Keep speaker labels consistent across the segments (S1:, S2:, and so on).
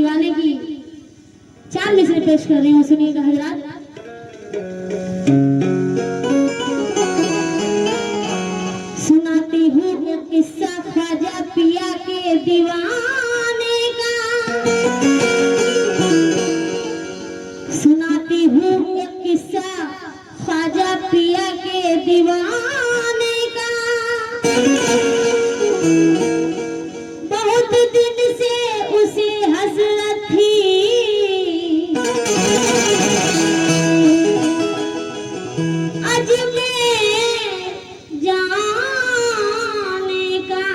S1: दीवाने की 4 मिसरे पेश कर रही हूँ, सुनिएगा हजरात। सुनाती हूँ एक किस्सा ख्वाजा पिया के दीवाने का, सुनाती हूँ एक किस्सा ख्वाजा पिया के दीवाने का। बहुत दिन से उसे हसरत थी, आज मैं जाने का।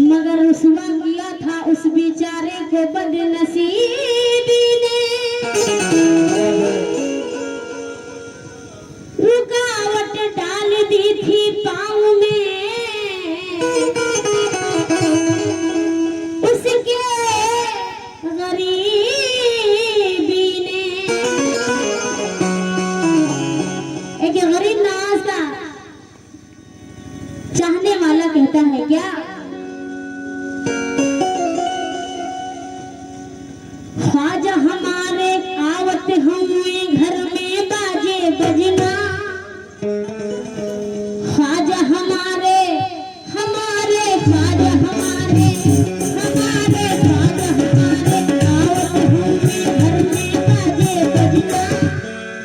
S1: मगर रुसवा किया था उस बेचारे को बदनसीबी ने, रुकावट डाल दी थी पाँव में उसके गरीबी ने। एक गरीब नवाज था, चाहने वाला कहता है क्या, ख्वाजा हमारे आवत हुए घर में बाजे बजना, ख्वाजा हमारे हमारे ख्वाजा हमारे हमारे ख्वाजा हमारे आवत हुए घर में बाजे बजना,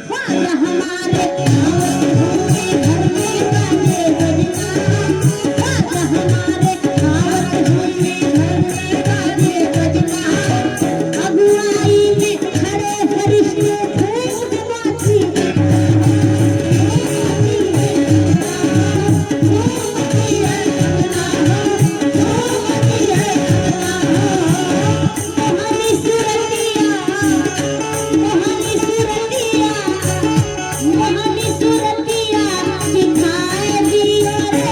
S1: ख्वाजा हमारे आवत हुए घर में बाजे बजना, ख्वाजा हमारे आवत हुए घर में बाजे बजना। अगुवाई में खड़े फरिश्ते खूब नाची, मोहनी सूरतिया मोहनी सूरतिया मोहनी सूरतिया दिखाए दियो रे,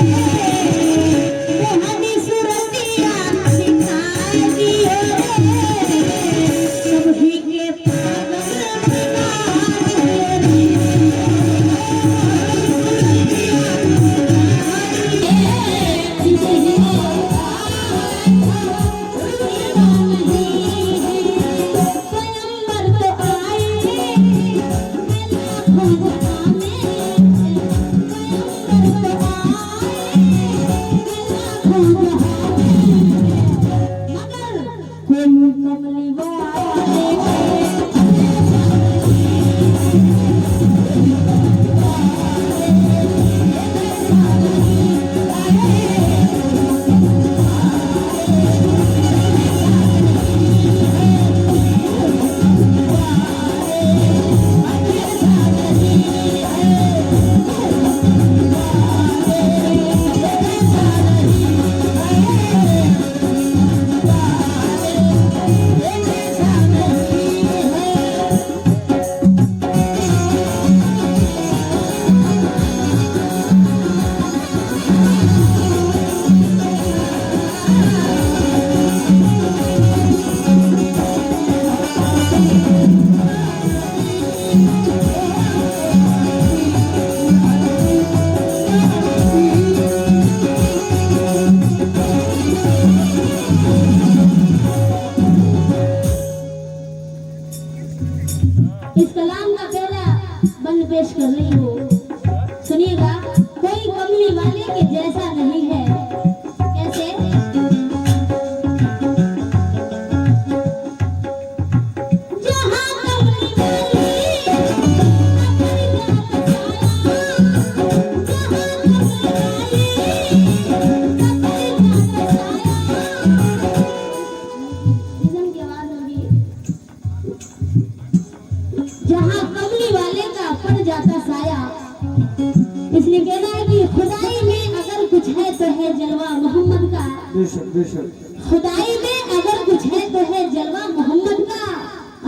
S1: मोहनी सूरतिया दिखाए दियो रे, सभी के पागल कमली इस कलाम का पहला बंद पेश कर रही हूँ, सुनिएगा। कोई कमली वाले के जैसा नहीं है, कैसे, जहाँ कमली वाली जहाँ कमली वाले का पड़ जाता साया, इसलिए कहना है कि खुदाई में अगर कुछ है तो है जलवा मोहम्मद का, खुदाई में अगर कुछ है तो है जलवा मोहम्मद का,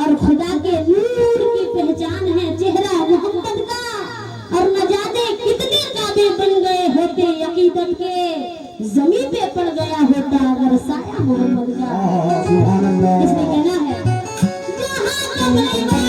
S1: और खुदा के नूर की पहचान है चेहरा मोहम्मद का। और न जाने कितने काबे बन गए होते अकीदत के, जमीन पे पड़ गया होता अगर साया मोहम्मद का। इसलिए कहना है जहाँ कमली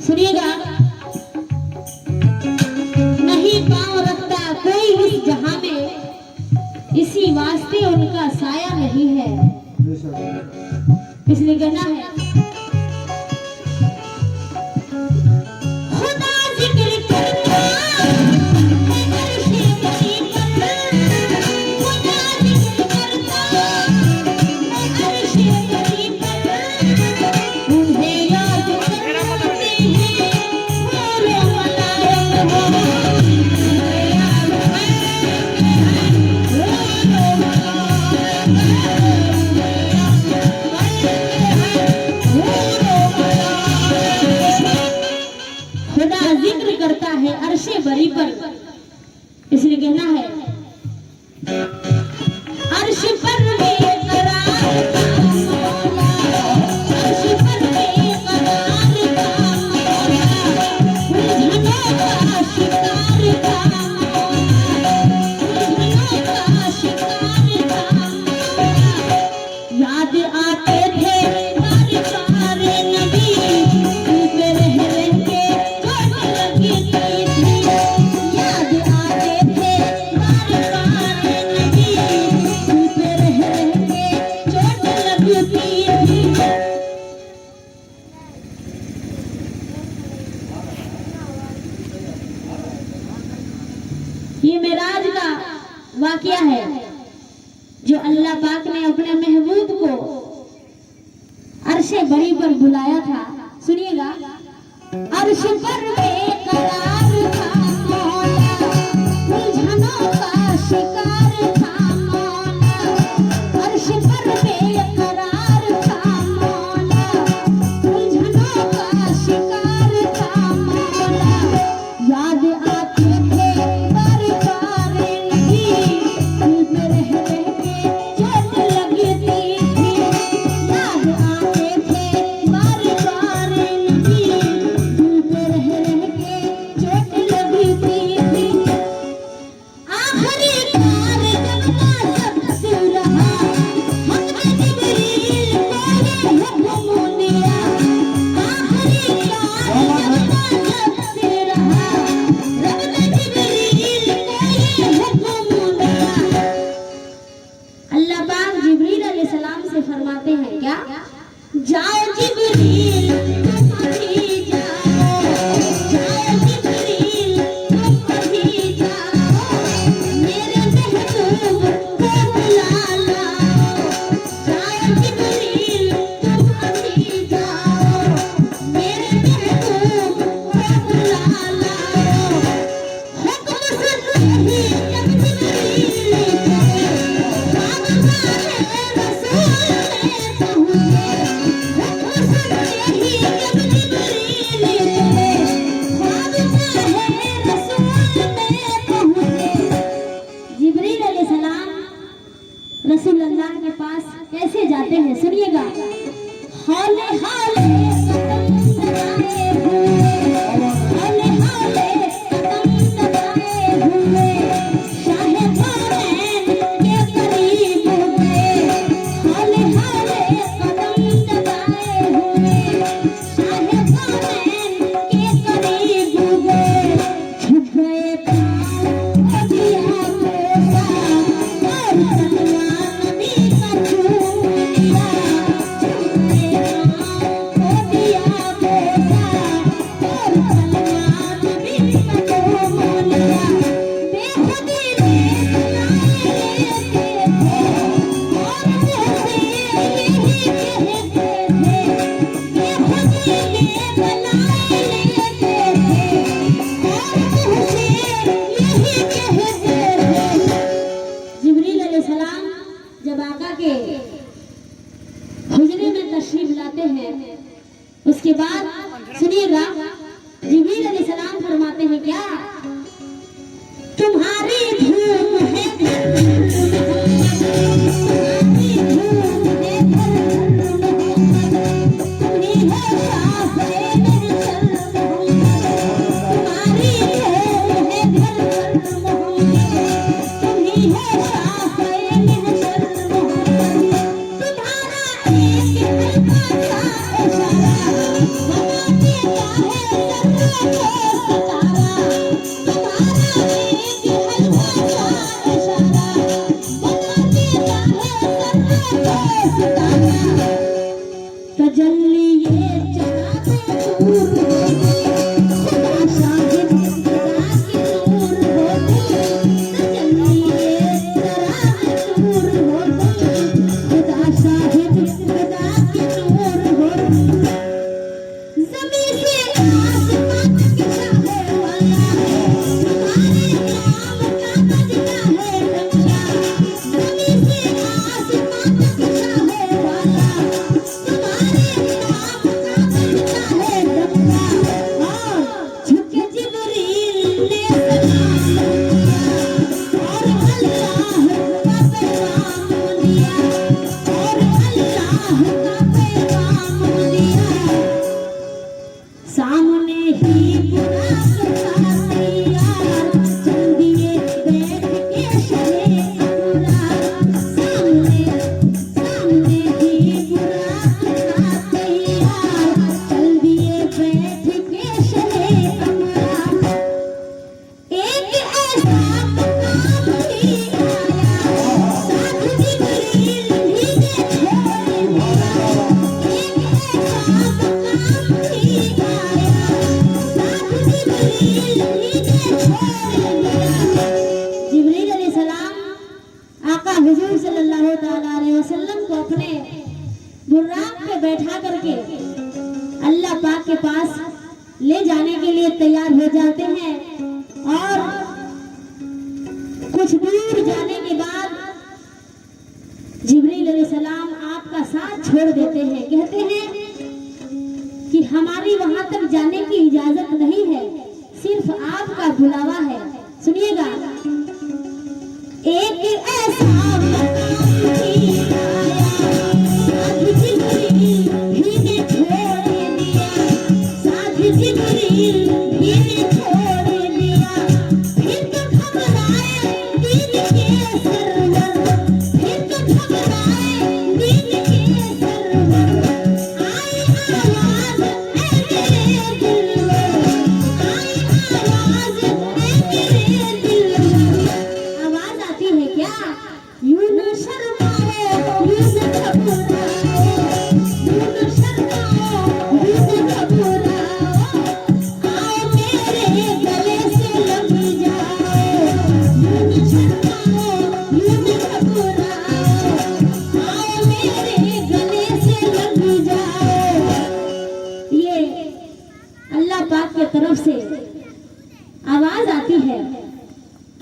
S1: सुनिएगा, नहीं पांव रखता कोई इस जहां में, इसी वास्ते उनका साया नहीं है। इसलिए कहना है खुदा जिक्र करता अर्शे बरी पर, खुदा जिक्र करता अर्शे बरी पर, उन्हें याद करते हैं मेरे मलाइक हो, उन्हें याद करते हैं मेरे खुदा जिक्र करता है अर्शे बरी पर। इसलिए कहना है अर्श पर बेकरार का मौला, अर्श पर बेकरार का मौला, उलझनों का शिकार का मौला, उलझनों का शिकार का मौला। याद आते थे बार बार नबी, दिल पे रह रह के चोट लगती थी। याद आते थे बार बार नबी, दिल पे रह रह के चोट लगती थी। ये मेराज का वाकया है जो अल्लाह पाक ने अपने महबूब को अर्शे बरी पर बुलाया था। सुनिएगा, अर्श पर बेकरार था मौला, उलझनों का शिकार था मौला, अर्श पर बेकरार था मौला, उलझनों का शिकार था मौला। याद आते थे बार बार नबी, दिल पे रह रह के चोट लगती थी। याद आते थे बार बार नबी, दिल पे रह रह के चोट लगती थी। आखिरी कार जब नाज़ रहा, हमने जिब्रील को ये हुक्म दिया। आखिरी कार जब नाज़ रहा, रब ने जिब्रील को ये हुक्म दिया। अल्लाह पाक जिब्रील अलैहिस्सलाम से फरमाते हैं क्या, जाओ जिब्रील तुम अभी जाओ, जाओ जिब्रील तुम अभी जाओ, मेरे महबूब को बुला लाओ। जाओ जिब्रील तुम अभी जाओ, मेरे महबूब को बुला लाओ। हुक्म सुनते ही जब जिब्रील चले, खामगाहे रसूल में पहुंचे। हुक्म सुनते ही जब जिब्रील चले, खामगाहे रसूल में पहुंचे। जिब्रील अलैहिस्सलाम रसूल अल्लाह के पास कैसे जाते हैं, सुनिएगा। हौले हौले कदम लगाए हुए, हौले हौले कदम लगाए हुए, शाहे कौनैन के करीब हुए। हौले हौले कदम लगाए हुए, शाहे कौनैन के करीब हुए। झुक गए पाँव दिया बोसा, और तलवा नबी का चूम लिया। झुक गए पाँव दिया बोसा, और तलवा नबी का चूम लिया। बेखुदी में बनाए लेते थे, और मुझसे यही कहते थे। बेखुदी में बनाए लेते थे, और मुझसे यही कहते थे। जिब्रील अलैहिस्सलाम जब आका के हुजरे में तशरीफ लाते हैं, उसके बाद सुनिएगा, जिब्रील अलैहिस्सलाम फरमाते हैं क्या, तुम्हारी धूम है घर मोहम्मद, तुम्हारी धूम है घर मोहम्मद, तुम्ही हो शाफ़े महशर मोहम्मद, तुम्हारी धूम है घर मोहम्मद, तुम्ही हो शाफ़े महशर मोहम्मद। तुम्हारा एक हल्का सा इशारा हमें देता है ले जाने के लिए तैयार हो जाते हैं और कुछ दूर जाने के बाद जिब्रील अलैहिस्सलाम आपका साथ छोड़ देते हैं। कहते हैं कि हमारी वहां तक जाने की इजाजत नहीं है, सिर्फ आपका बुलावा है। सुनिएगा, एक ऐसा तरफ से आवाज आती है,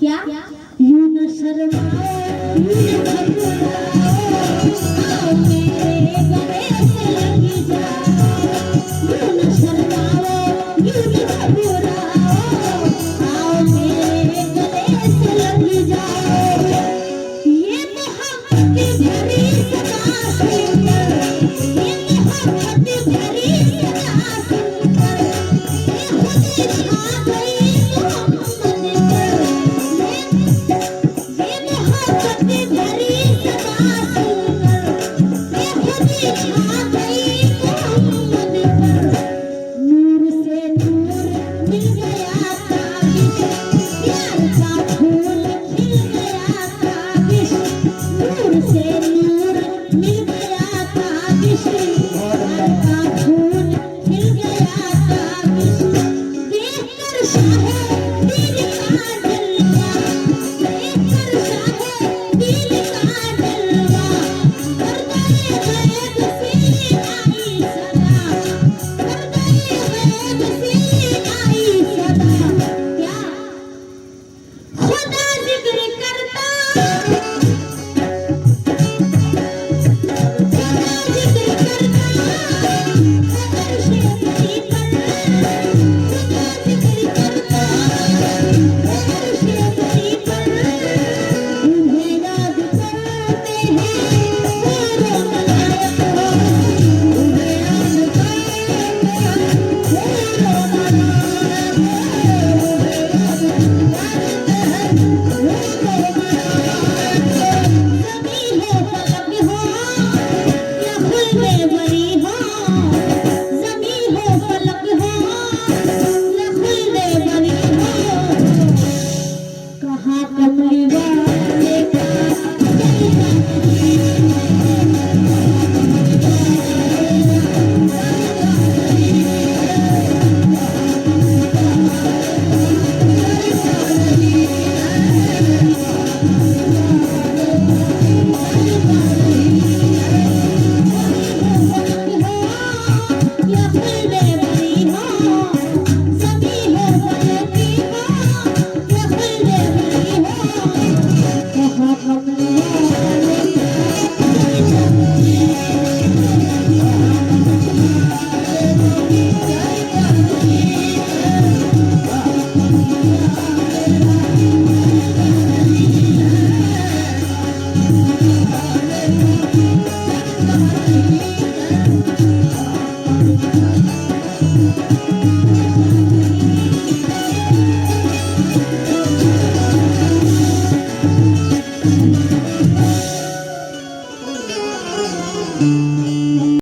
S1: क्या यूं न शर्माओ, यूं न घबराओ, मेरे गले से लग जाओ, यूं न शर्माओ, यूं न घबराओ, आओ मेरे गले से लग जाओ। ये मोहब्बत भरी सदा सुनकर, ये मोहब्बत भरी सदा सुनकर है